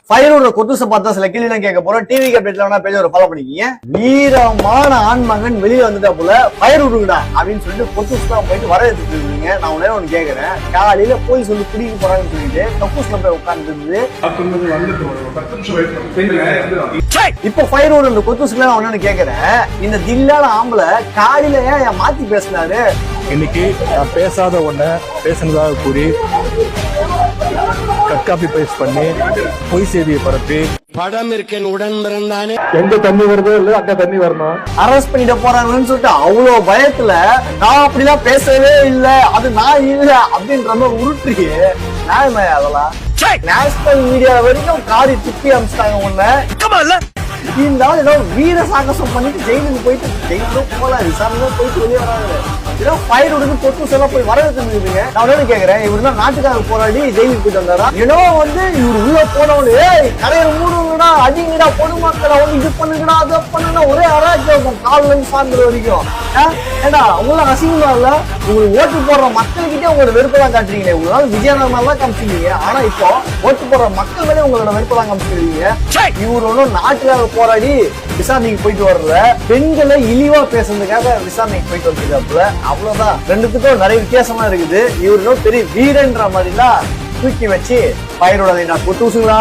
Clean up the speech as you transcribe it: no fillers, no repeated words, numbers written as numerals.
ஃபயரோட கொத்துசை பார்த்தா சில கேள்வி எல்லாம் கேட்க போறோம். டிவி அப்டேட்ல வேணா பேஜ் ஒரு ஃபாலோ பண்ணிக்கீங்க. வீரமான ஆண்மகன் வெளியில வந்துட்டா போல ஃபயர் விடுங்கடா அப்படின்னு சொல்லிட்டு கொத்துஸ் தான் போயிட்டு வரவேற்று இருக்கீங்க. நான் உடனே ஒண்ணு கேட்கறேன், காலையில போய் சொல்லி குடிக்க போறாங்கன்னு சொல்லிட்டு கக்கூஸ்ல போய் உட்கார்ந்து இருந்தது. இப்ப ஃபயர் விடுற கொத்துஸ்ல நான் ஒன்னு கேட்கறேன், இந்த தில்லான ஆம்பளை காலையில ஏன் மாத்தி பேசினாரு? இன்னைக்கு நான் பேசாத ஒண்ண பேசினதாக கூறி கட்காப்பி பேஸ்ட் பண்ணி பொய் செய்தியை பரப்பி படம் இருக்கேன் உடன் பிறந்தானே எங்க தண்ணி வருதோ இல்ல அங்க தண்ணி வரணும் அரெஸ்ட் பண்ணிட்டு போறாங்கன்னு சொல்லிட்டு அவ்வளவு பயத்துல நான் அப்படிலாம் பேசவே இல்லை, அது நான் இல்ல அப்படின்ற மாதிரி உருட்டு நியாயமே அதெல்லாம். நேஷனல் மீடியா வரைக்கும் காரி துப்பி அமிச்சிட்டாங்க உன்ன. இருந்தாலும் ஏதோ வீர சாகசம் பண்ணிட்டு ஜெயிலுக்கு போயிட்டு ஜெயிலும் போல விசாரணை போயிட்டு வெளியே வராங்க. ஏதோ ஃபயர் விடுங்க பொத்து செல்லாம் போய் வரவேற்று. நான் உடனே கேட்கிறேன், இவரு தான் நாட்டுக்காக போராடி ஜெயிலுக்கு போயிட்டு வந்தாரா? ஏதோ வந்து இவரு உள்ள போனவனு கரையில மூடுங்கடா, அடிங்கடா, பொதுமக்களை வந்து இது பண்ணுங்கடா, அதை பண்ணுங்கடா, ஒரே அராஜகம் காலில இருந்து சார்ந்த வரைக்கும். ஏடா உங்களாம் அசிங்கமா இல்ல? உங்களுக்கு ஓட்டு போடுற மக்கள்கிட்டே உங்களோட வெறுப்பெல்லாம் காட்டுறீங்களே. உங்களால விஜயநகர்லாம் காமிச்சிருக்கீங்க, ஆனா இப்போ ஓட்டு போடுற மக்கள் மேலே உங்களோட வெறுப்பெல்லாம் காமிச்சிருக்கீங்க. இவரு ஒன்றும் நாட்டுக்காக போராடி விசாரணைக்கு போயிட்டு வரல, பெண்களை இழிவா பேசுறதுக்காக விசாரணைக்கு போயிட்டு வந்துருக்காப்புல. அவ்வளவுதான், ரெண்டுத்துக்கும் நிறைய வித்தியாசமா இருக்குது. இவரு பெரிய வீரன்ற மாதிரிலாம் தூக்கி வச்சு ஃபயரோட நான் கொத்து ஊசுங்களா.